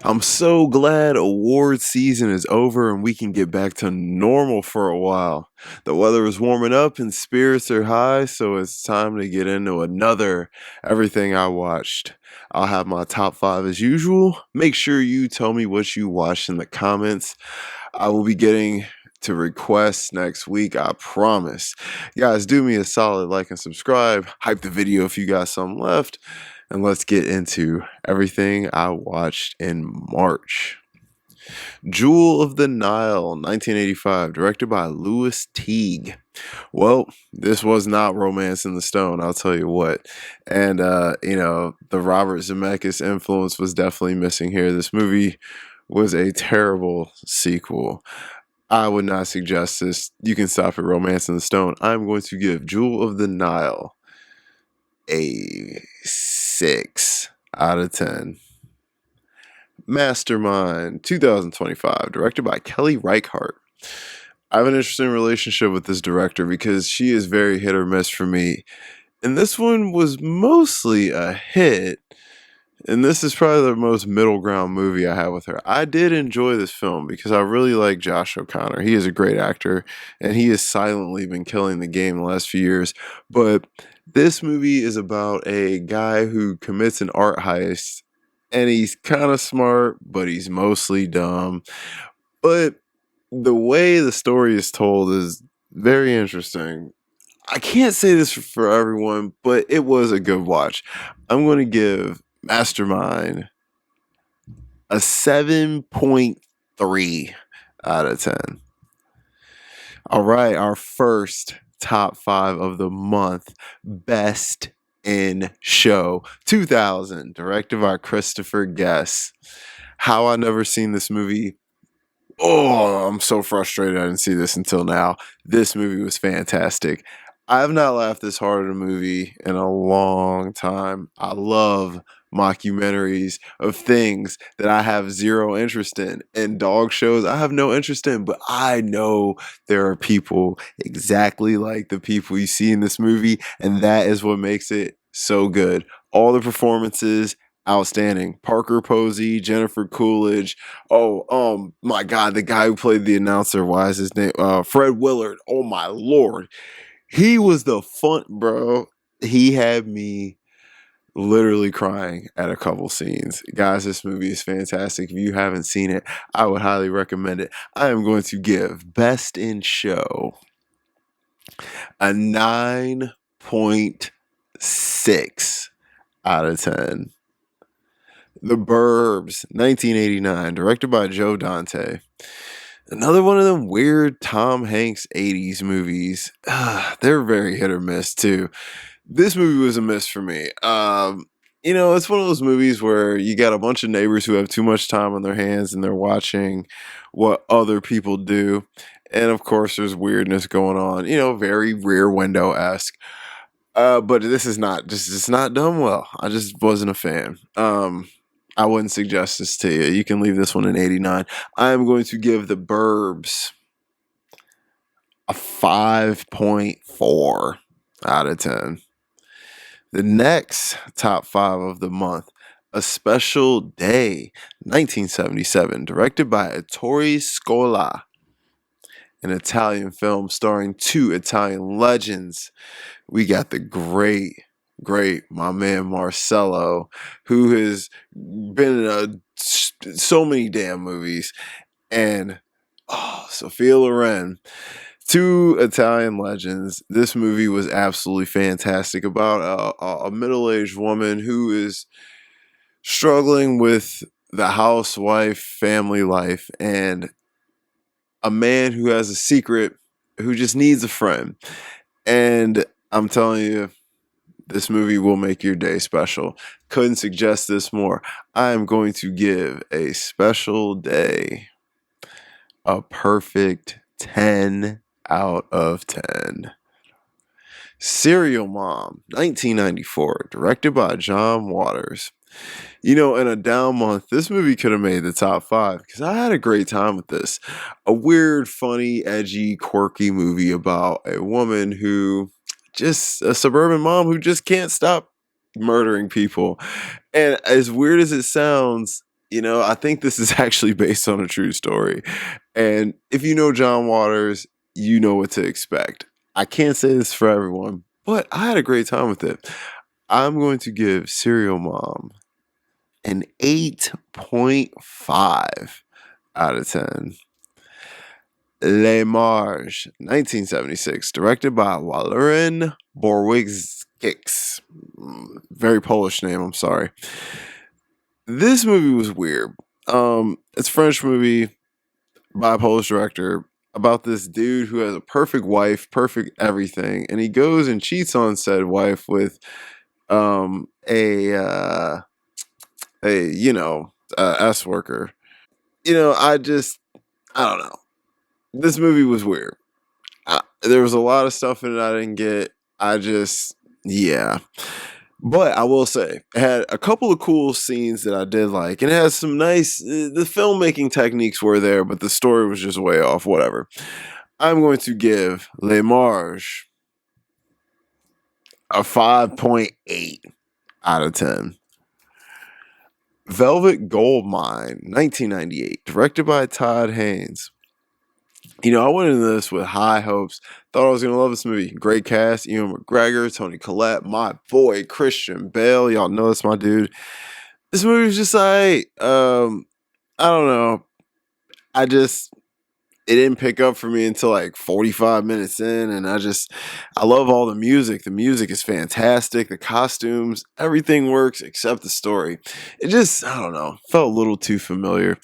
I'm so glad award season is over and we can get back to normal for a while. The weather is warming up and spirits are high, so it's time to get into another Everything I Watched. I'll have my top five as usual. Make sure you tell me what you watched in the comments. I will be getting to requests next week, I promise. Guys, do me a solid like and subscribe. Hype the video if you got some left. And let's get into everything I watched in March. Jewel of the Nile, 1985, directed by Louis Teague. Well, this was not Romance in the Stone, I'll tell you what. And, the Robert Zemeckis influence was definitely missing here. This movie was a terrible sequel. I would not suggest this. You can stop at Romance in the Stone. I'm going to give Jewel of the Nile a 6 out of 10. Mastermind, 2025, directed by Kelly Reichardt. I have an interesting relationship with this director because she is very hit or miss for me. And this one was mostly a hit. And this is probably the most middle ground movie I have with her. I did enjoy this film because I really like Josh O'Connor. He is a great actor, and he has silently been killing the game the last few years. But this movie is about a guy who commits an art heist, and he's kind of smart, but he's mostly dumb. But the way the story is told is very interesting. I can't say this for everyone, but it was a good watch. I'm going to give Mastermind a 7.3 out of 10. All right, our first top five of the month, Best in Show 2000, directed by Christopher Guest. How I never seen this movie. Oh, I'm so frustrated I didn't see this until now. This movie was fantastic. I have not laughed this hard at a movie in a long time. I love mockumentaries of things that I have zero interest in, and dog shows I have no interest in, but I know there are people exactly like the people you see in this movie, and that is what makes it so good. All the performances, outstanding. Parker Posey, Jennifer Coolidge. Oh, my God, the guy who played the announcer, why is his name? Fred Willard. Oh my Lord. He was the fun, bro. He had me literally crying at a couple scenes. Guys, this movie is fantastic. If you haven't seen it, I would highly recommend it. I am going to give Best in Show a 9.6 out of 10. The Burbs, 1989, directed by Joe Dante. Another one of them weird Tom Hanks 80s movies. They're very hit or miss too. This movie was a miss for me. It's one of those movies where you got a bunch of neighbors who have too much time on their hands and they're watching what other people do. And of course, there's weirdness going on, very Rear Window-esque. But this is not, it's not done well. I just wasn't a fan. I wouldn't suggest this to you. You can leave this one an 89. I am going to give The Burbs a 5.4 out of 10. The next top five of the month, A Special Day, 1977, directed by Ettore Scola. An Italian film starring two Italian legends. We got the great my man Marcello, who has been in so many damn movies, and Sophia Loren, two Italian legends. This movie was absolutely fantastic about a middle-aged woman who is struggling with the housewife family life, and a man who has a secret who just needs a friend. And I'm telling you, this movie will make your day special. Couldn't suggest this more. I am going to give A Special Day a perfect 10 out of 10. Serial Mom, 1994, directed by John Waters. In a down month, this movie could have made the top five because I had a great time with this. A weird, funny, edgy, quirky movie about a woman just a suburban mom who just can't stop murdering people. And as weird as it sounds, I think this is actually based on a true story. And if you know John Waters, you know what to expect. I can't say this for everyone, but I had a great time with it. I'm going to give Serial Mom an 8.5 out of 10. Les Marges, 1976, directed by Walery Borowicz. Very Polish name, I'm sorry. This movie was weird. It's a French movie by a Polish director about this dude who has a perfect wife, perfect everything, and he goes and cheats on said wife with um a uh S worker. I don't know. This movie was weird. There was a lot of stuff in it I didn't get. Yeah. But I will say, it had a couple of cool scenes that I did like, and it has some nice. The filmmaking techniques were there, but the story was just way off. Whatever. I'm going to give Les Marges a 5.8 out of 10. Velvet Goldmine, 1998, directed by Todd Haynes. I went into this with high hopes. Thought I was gonna love this movie. Great cast: Ewan McGregor, Toni Collette, my boy Christian Bale. Y'all know that's my dude. This movie was just like, I don't know. It didn't pick up for me until like 45 minutes in, and I love all the music. The music is fantastic. The costumes, everything works except the story. I don't know, felt a little too familiar.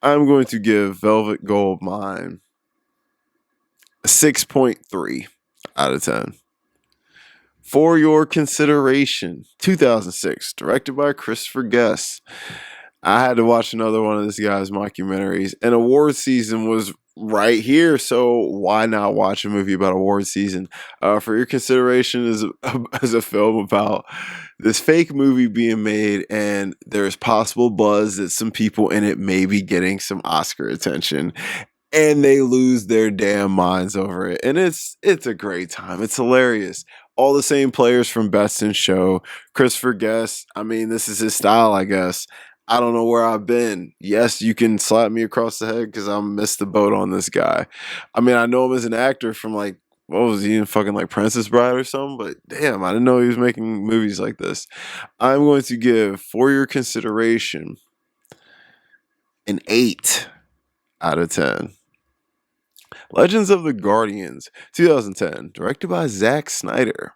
I'm going to give Velvet Goldmine a 6.3 out of 10. For Your Consideration, 2006, directed by Christopher Guest. I had to watch another one of this guy's mockumentaries, and award season was right here, so why not watch a movie about award season? For Your Consideration is a film about this fake movie being made, and there's possible buzz that some people in it may be getting some Oscar attention, and they lose their damn minds over it. And it's a great time. It's hilarious. All the same players from Best in Show. Christopher Guest, I mean, this is his style, I guess. I don't know where I've been. Yes, you can slap me across the head because I missed the boat on this guy. I mean, I know him as an actor from like, what was he in fucking like Princess Bride or something? But damn, I didn't know he was making movies like this. I'm going to give For Your Consideration an 8 out of 10. Legends of the Guardians, 2010, directed by Zack Snyder.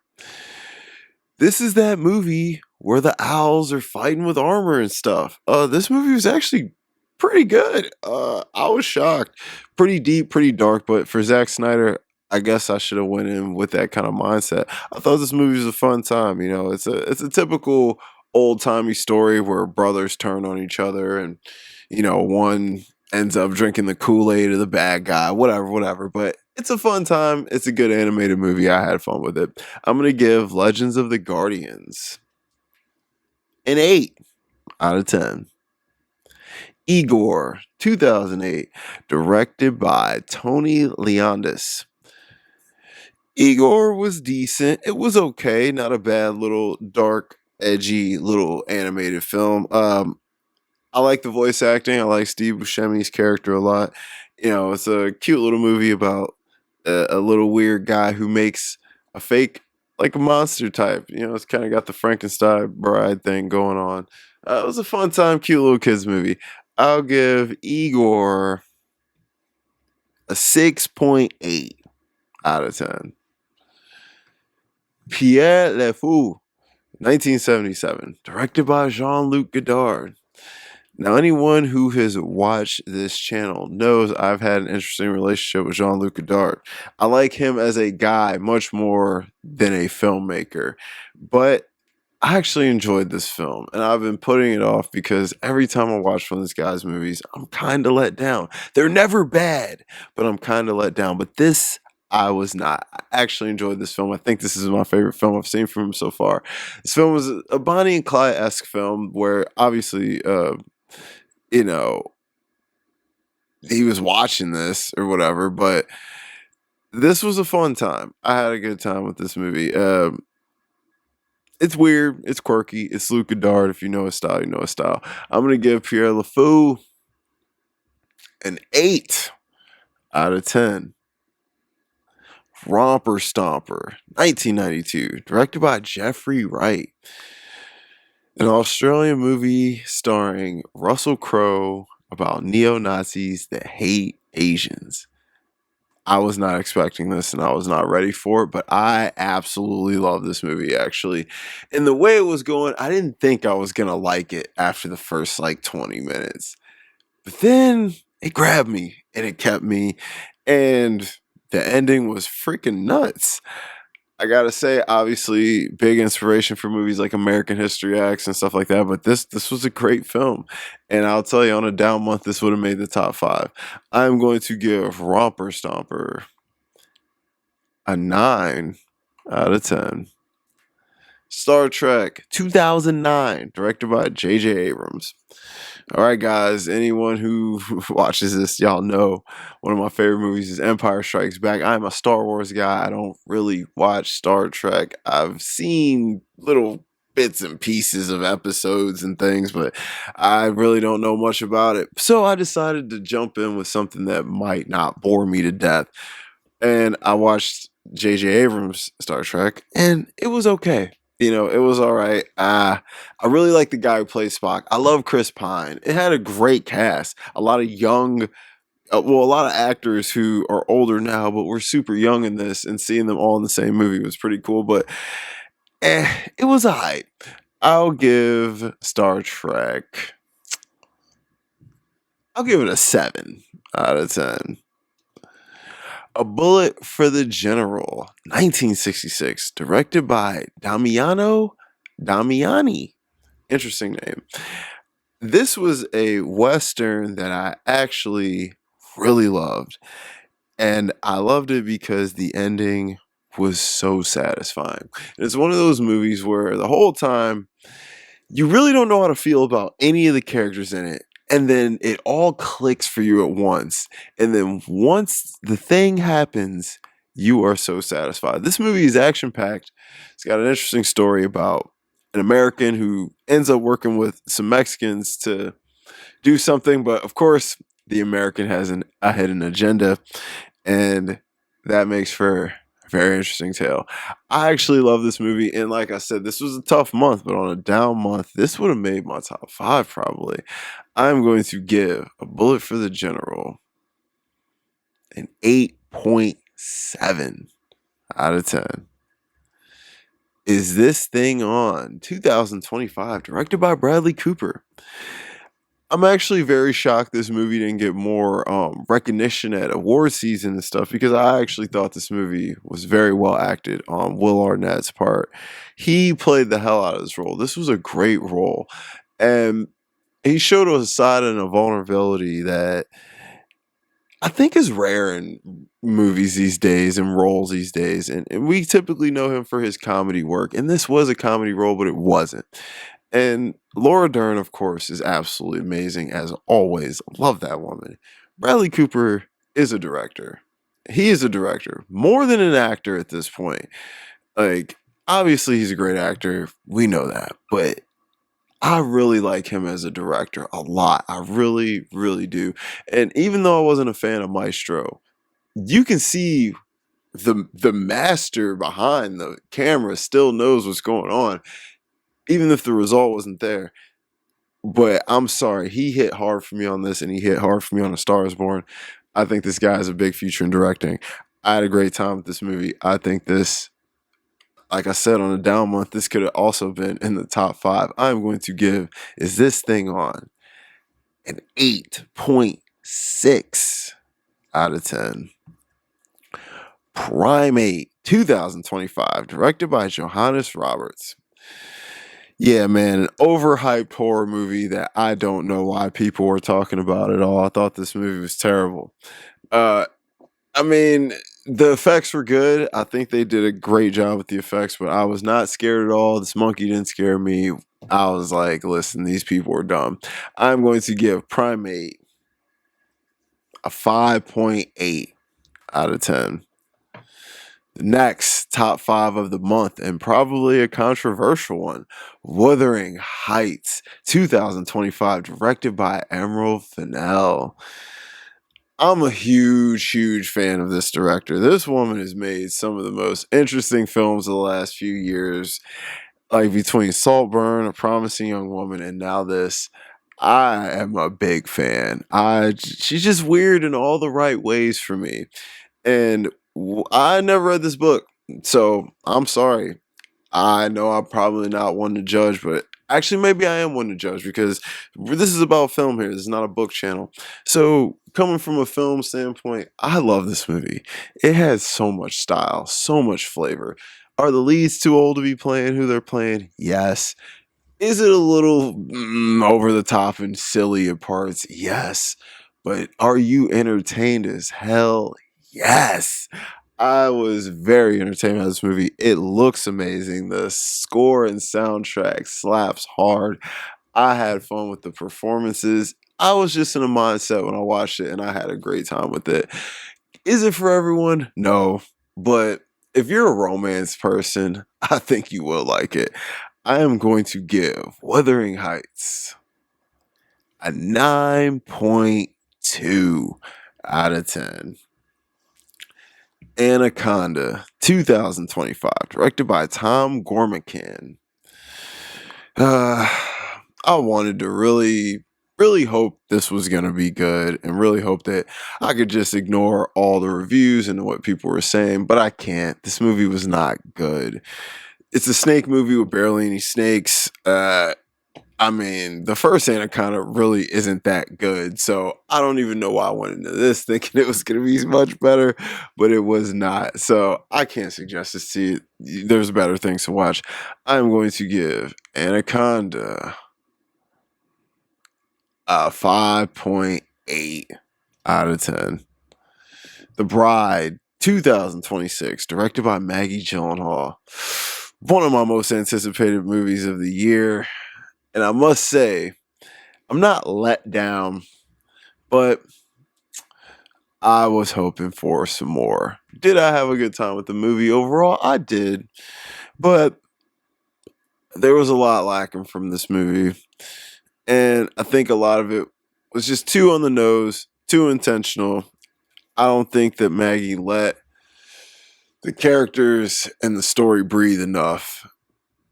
This is that movie where the owls are fighting with armor and stuff. This movie was actually pretty good. I was shocked. Pretty deep, pretty dark, but for Zack Snyder, I guess I should have went in with that kind of mindset. I thought this movie was a fun time. It's a typical old timey story where brothers turn on each other, and one ends up drinking the Kool-Aid of the bad guy, whatever. But it's a fun time. It's a good animated movie. I had fun with it. I'm going to give Legends of the Guardians an 8 out of 10. Igor, 2008, directed by Tony Leondis. Igor was decent. It was okay. Not a bad little dark, edgy little animated film. I like the voice acting. I like Steve Buscemi's character a lot. It's a cute little movie about a little weird guy who makes a fake, like a monster type. It's kind of got the Frankenstein bride thing going on. It was a fun time, cute little kids movie. I'll give Igor a 6.8 out of 10. Pierre Le Fou, 1977, directed by Jean-Luc Godard. Now, anyone who has watched this channel knows I've had an interesting relationship with Jean-Luc Godard. I like him as a guy much more than a filmmaker, but I actually enjoyed this film, and I've been putting it off because every time I watch one of this guy's movies, I'm kind of let down. They're never bad, but I'm kind of let down. But this, I was not. I actually enjoyed this film. I think this is my favorite film I've seen from him so far. This film was a Bonnie and Clyde-esque film where obviously, he was watching this or whatever, but this was a fun time. I had a good time with this movie. It's weird. It's quirky. It's Luke Goddard. If you know his style, you know his style. I'm going to give Pierre LeFou an 8 out of 10. Romper Stomper, 1992, directed by Jeffrey Wright. An Australian movie starring Russell Crowe about neo-Nazis that hate Asians. I was not expecting this and I was not ready for it, but I absolutely love this movie actually. And the way it was going, I didn't think I was going to like it after the first like 20 minutes. But then it grabbed me and it kept me, and the ending was freaking nuts. I gotta say, obviously, big inspiration for movies like American History X and stuff like that. But this was a great film, and I'll tell you, on a down month, this would have made the top 5. I'm going to give Romper Stomper a 9 out of 10. Star Trek 2009, directed by J.J. Abrams. All right, guys, anyone who watches this, y'all know one of my favorite movies is Empire Strikes Back. I'm a Star Wars guy. I don't really watch Star Trek. I've seen little bits and pieces of episodes and things, but I really don't know much about it. So I decided to jump in with something that might not bore me to death. And I watched J.J. Abrams' Star Trek, and it was okay. It was all right. I really like the guy who plays Spock. I love Chris Pine. It had a great cast. A lot of young, a lot of actors who are older now, but were super young in this, and seeing them all in the same movie was pretty cool. But it was all right. I'll give Star Trek, I'll give it a 7 out of 10. A Bullet for the General, 1966, directed by Damiano Damiani. Interesting name. This was a Western that I actually really loved. And I loved it because the ending was so satisfying. And it's one of those movies where the whole time you really don't know how to feel about any of the characters in it. And then it all clicks for you at once. And then once the thing happens, you are so satisfied. This movie is action packed. It's got an interesting story about an American who ends up working with some Mexicans to do something. But of course, the American has a hidden agenda. And that makes for a very interesting tale. I actually love this movie. And like I said, this was a tough month, but on a down month, this would have made my top 5 probably. I'm going to give A Bullet for the General an 8.7 out of 10. Is This Thing On? 2025, directed by Bradley Cooper. I'm actually very shocked this movie didn't get more recognition at award season and stuff, because I actually thought this movie was very well acted on Will Arnett's part. He played the hell out of this role. This was a great role. And he showed a side and a vulnerability that I think is rare in movies these days and roles these days. And we typically know him for his comedy work. And this was a comedy role, but it wasn't. And Laura Dern, of course, is absolutely amazing as always. Love that woman. Bradley Cooper is a director. He is a director, more than an actor at this point. Like, obviously, he's a great actor. We know that. But I really like him as a director a lot. I really, really do. And even though I wasn't a fan of Maestro, you can see the master behind the camera still knows what's going on, even if the result wasn't there. But I'm sorry, he hit hard for me on this, and he hit hard for me on A Star Is Born. I think this guy has a big future in directing. I had a great time with this movie. I think this, like I said, on a down month, this could have also been in the top 5. I'm going to give Is This Thing On an 8.6 out of 10. Primate, 2025, directed by Johannes Roberts. Yeah, man, an overhyped horror movie that I don't know why people were talking about at all. I thought this movie was terrible. Uh, I mean, the effects were good. I think they did a great job with the effects, but I was not scared at all. This monkey didn't scare me. I was like, listen, these people are dumb. I'm going to give Primate a 5.8 out of 10. Next, top five of the month, and probably a controversial one, Wuthering Heights, 2025, directed by Emerald Fennell. I'm a huge fan of this director. This woman has made some of the most interesting films of the last few years, like between Saltburn, A Promising Young Woman, and now this. I am a big fan. She's just weird in all the right ways for me. And I never read this book, so I'm sorry. I know I'm probably not one to judge, but actually, maybe I am one to judge because this is about film here. This is not a book channel. So, coming from a film standpoint, I love this movie. It has so much style, so much flavor. Are the leads too old to be playing who they're playing? Yes. Is it a little over the top and silly at parts? Yes. But are you entertained as hell? Yes. I was very entertained by this movie. It looks amazing. The score and soundtrack slaps hard. I had fun with the performances. I was just in a mindset when I watched it and I had a great time with it. Is it for everyone? No. But if you're a romance person, I think you will like it. I am going to give Wuthering Heights a 9.2 out of 10. Anaconda, 2025, directed by Tom Gormican. I wanted to really hope this was going to be good and really hope that I could just ignore all the reviews and what people were saying, but I can't. This movie was not good. It's a snake movie with barely any snakes. I mean, the first Anaconda really isn't that good, so I don't even know why I went into this thinking it was going to be much better, but it was not. So I can't suggest this to you. There's better things to watch. I'm going to give Anaconda a 5.8 out of 10. The Bride, 2026, directed by Maggie Gyllenhaal. One of my most anticipated movies of the year. And I must say, I'm not let down, but I was hoping for some more. Did I have a good time with the movie overall? I did. But there was a lot lacking from this movie. And I think a lot of it was just too on the nose, too intentional. I don't think that Maggie let the characters and the story breathe enough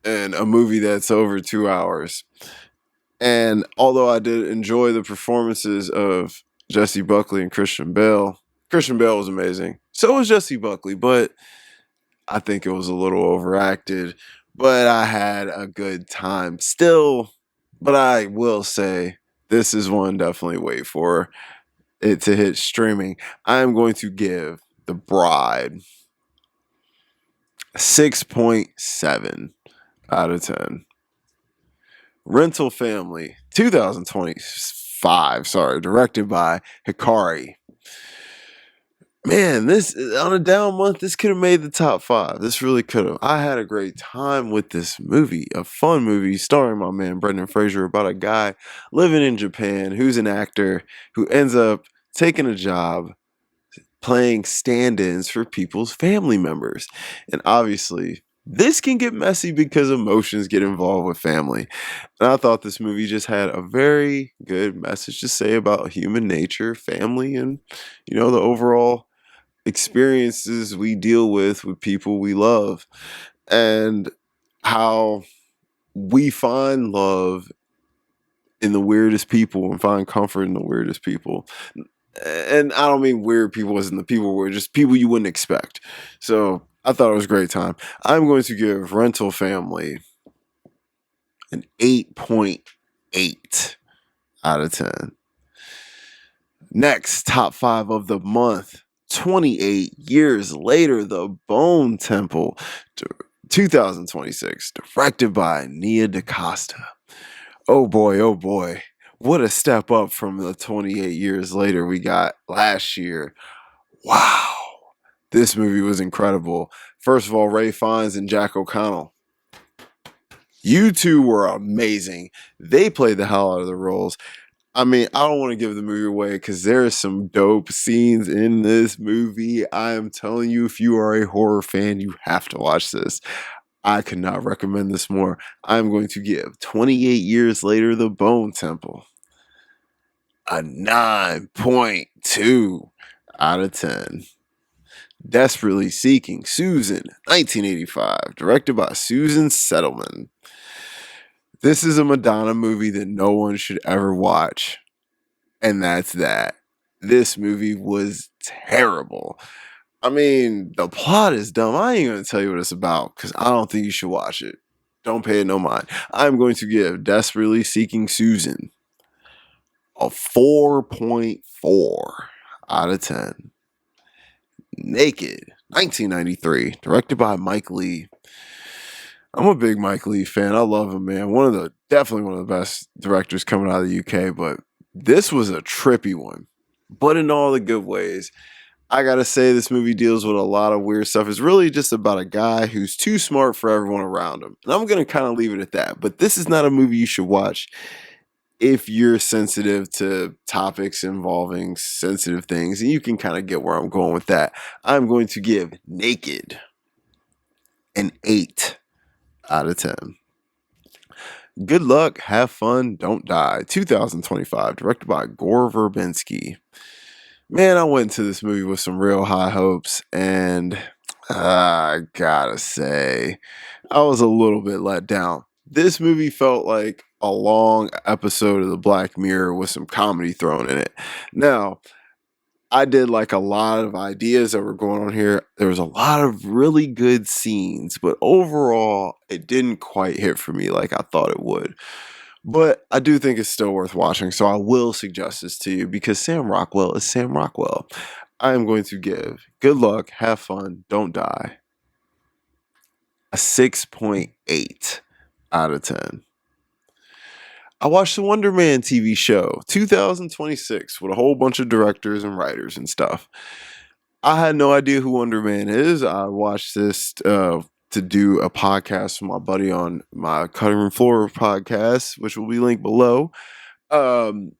in a movie that's over 2 hours. And although I did enjoy the performances of Jessie Buckley and Christian Bale was amazing. So was Jessie Buckley, but I think it was a little overacted. But I had a good time still. But I will say, this is one definitely wait for it to hit streaming. I am going to give The Bride 6.7 out of 10. Rental Family, 2025, directed by Hikari. Man, this on a down month, this could have made the top five. This really could have. I had a great time with this movie, a fun movie starring my man Brendan Fraser about a guy living in Japan who's an actor who ends up taking a job playing stand-ins for people's family members. And obviously, this can get messy because emotions get involved with family. And I thought this movie just had a very good message to say about human nature, family, and the overall experiences we deal with people we love, and how we find love in the weirdest people and find comfort in the weirdest people. And I don't mean weird people as in the people were just people you wouldn't expect. So I thought it was a great time. I'm going to give Rental Family an 8.8 out of 10. Next, top five of the month. 28 years later, The Bone Temple, 2026, directed by Nia DaCosta. Oh boy. What a step up from the 28 years later we got last year. Wow. This movie was incredible. First of all, Ralph Fiennes and Jack O'Connell. You two were amazing. They played the hell out of the roles. I mean, I don't want to give the movie away because there are some dope scenes in this movie. I am telling you, if you are a horror fan, you have to watch this. I could not recommend this more. I'm going to give 28 Years Later, The Bone Temple a 9.2 out of 10. Desperately Seeking Susan, 1985, directed by Susan Settleman. This is a Madonna movie that no one should ever watch. And that's that. This movie was terrible. I mean, the plot is dumb. I ain't gonna tell you what it's about because I don't think you should watch it. Don't pay it no mind. I'm going to give Desperately Seeking Susan a 4.4 out of 10. Naked, 1993, directed by Mike Leigh. I'm a big Mike Leigh fan. I love him, man. Definitely one of the best directors coming out of the UK, but this was a trippy one. But in all the good ways, I gotta say this movie deals with a lot of weird stuff. It's really just about a guy who's too smart for everyone around him. And I'm gonna kind of leave it at that. But this is not a movie you should watch if you're sensitive to topics involving sensitive things. And you can kind of get where I'm going with that. I'm going to give Naked an 8 out of 10. Good Luck, Have Fun, Don't Die, 2025, directed by Gore Verbinski. Man, I went into this movie with some real high hopes, and I gotta say, I was a little bit let down. This movie felt like a long episode of the Black Mirror with some comedy thrown in it. Now, I did like a lot of ideas that were going on here. There was a lot of really good scenes, but overall, it didn't quite hit for me like I thought it would. But I do think it's still worth watching, so I will suggest this to you because Sam Rockwell is Sam Rockwell. I am going to give Good Luck, Have Fun, Don't Die a 6.8 out of 10. I watched the Wonder Man TV show, 2026, with a whole bunch of directors and writers and stuff. I had no idea who Wonder Man is. I watched this to do a podcast with my buddy on my Cutting Room Floor podcast, which will be linked below. And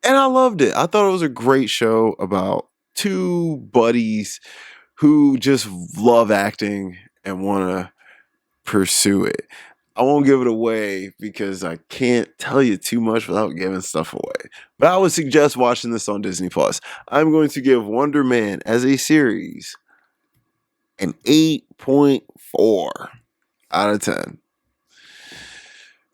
I loved it. I thought it was a great show about two buddies who just love acting and want to pursue it. I won't give it away because I can't tell you too much without giving stuff away. But I would suggest watching this on Disney Plus. I'm going to give Wonder Man as a series an 8.4 out of 10.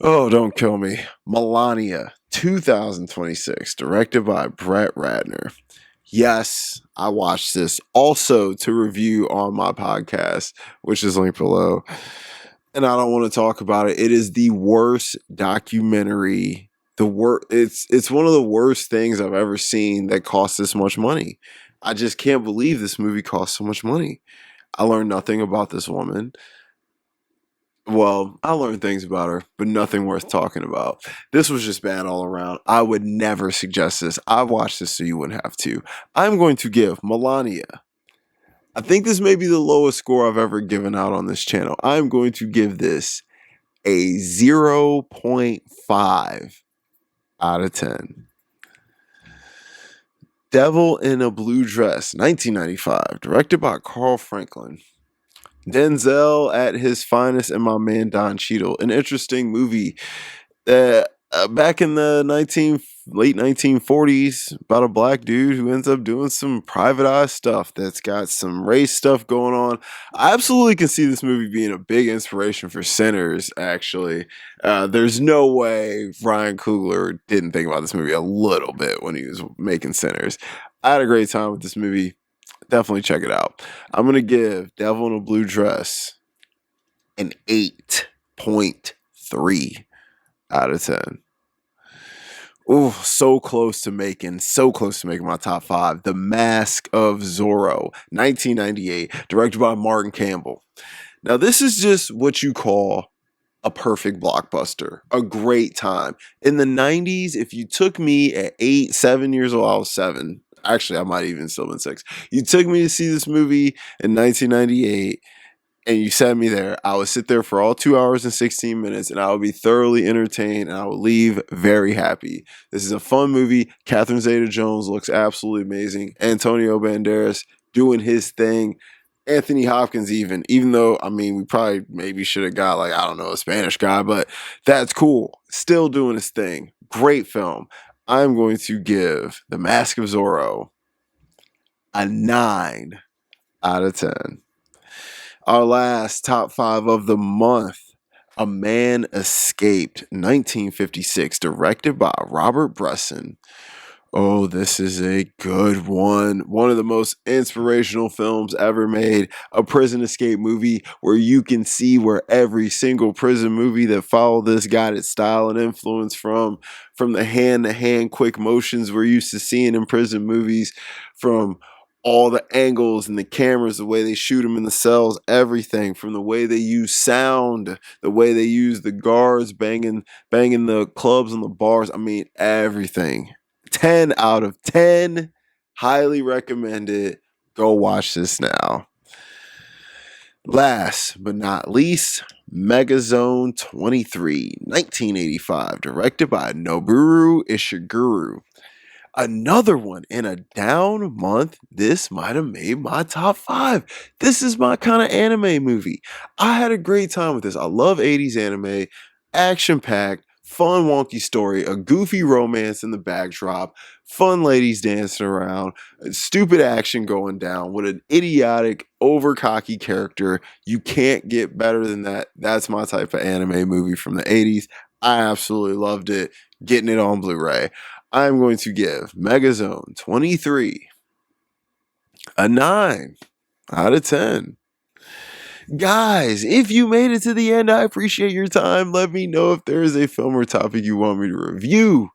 Oh, don't kill me. Melania, 2026, directed by Brett Ratner. Yes, I watched this also to review on my podcast, which is linked below. And I don't want to talk about it. It is the worst documentary. It's one of the worst things I've ever seen that cost this much money. I just can't believe this movie cost so much money. I learned nothing about this woman. Well, I learned things about her, but nothing worth talking about. This was just bad all around. I would never suggest this. I watched this so you wouldn't have to. I'm going to give Melania. I think this may be the lowest score I've ever given out on this channel. I'm going to give this a 0.5 out of 10. Devil in a Blue Dress, 1995, directed by Carl Franklin. Denzel at his finest and my man Don Cheadle. An interesting movie that back in the late 1940s about a black dude who ends up doing some private eye stuff that's got some race stuff going on. I absolutely can see this movie being a big inspiration for Sinners, actually. There's no way Ryan Coogler didn't think about this movie a little bit when he was making Sinners. I had a great time with this movie. Definitely check it out. I'm going to give Devil in a Blue Dress an 8.3 out of 10. Ooh, so close to making my top 5. The Mask of Zorro, 1998, directed by Martin Campbell. Now, this is just what you call a perfect blockbuster, a great time. In the 90s, if you took me at 7 years old, I was 7. Actually, I might even still been 6. You took me to see this movie in 1998. and you sent me there, I would sit there for all 2 hours and 16 minutes and I would be thoroughly entertained and I would leave very happy. This is a fun movie. Catherine Zeta-Jones looks absolutely amazing. Antonio Banderas doing his thing. Anthony Hopkins even though, I mean, we probably maybe should have got like, I don't know, a Spanish guy, but that's cool. Still doing his thing. Great film. I'm going to give The Mask of Zorro a 9 out of 10. Our last top 5 of the month, A Man Escaped, 1956, directed by Robert Bresson. Oh, this is a good one. One of the most inspirational films ever made. A prison escape movie where you can see where every single prison movie that followed this got its style and influence from the hand-to-hand quick motions we're used to seeing in prison movies, from all the angles and the cameras, the way they shoot them in the cells, everything, from the way they use sound, the way they use the guards banging the clubs and the bars. I mean, everything. 10 out of 10. Highly recommend it. Go watch this now. Last but not least, Megazone 23, 1985, directed by Noboru Ishiguro. Another one in a down month. This might have made my top 5. This is my kind of anime movie. I had a great time with this. I love 80s anime, action-packed, fun wonky story, a goofy romance in the backdrop, fun ladies dancing around, stupid action going down with an idiotic, over-cocky character. You can't get better than that. That's my type of anime movie from the 80s. I absolutely loved it. Getting it on Blu-ray. I'm going to give Megazone 23 a 9 out of 10. Guys, if you made it to the end, I appreciate your time. Let me know if there is a film or topic you want me to review.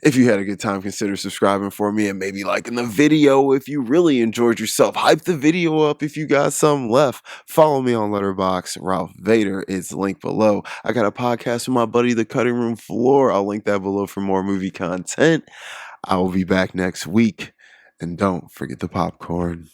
If you had a good time, consider subscribing for me and maybe liking the video if you really enjoyed yourself. Hype the video up if you got some left. Follow me on Letterboxd, Ralph Vader. It's linked below. I got a podcast with my buddy, The Cutting Room Floor. I'll link that below for more movie content. I will be back next week. And don't forget the popcorn.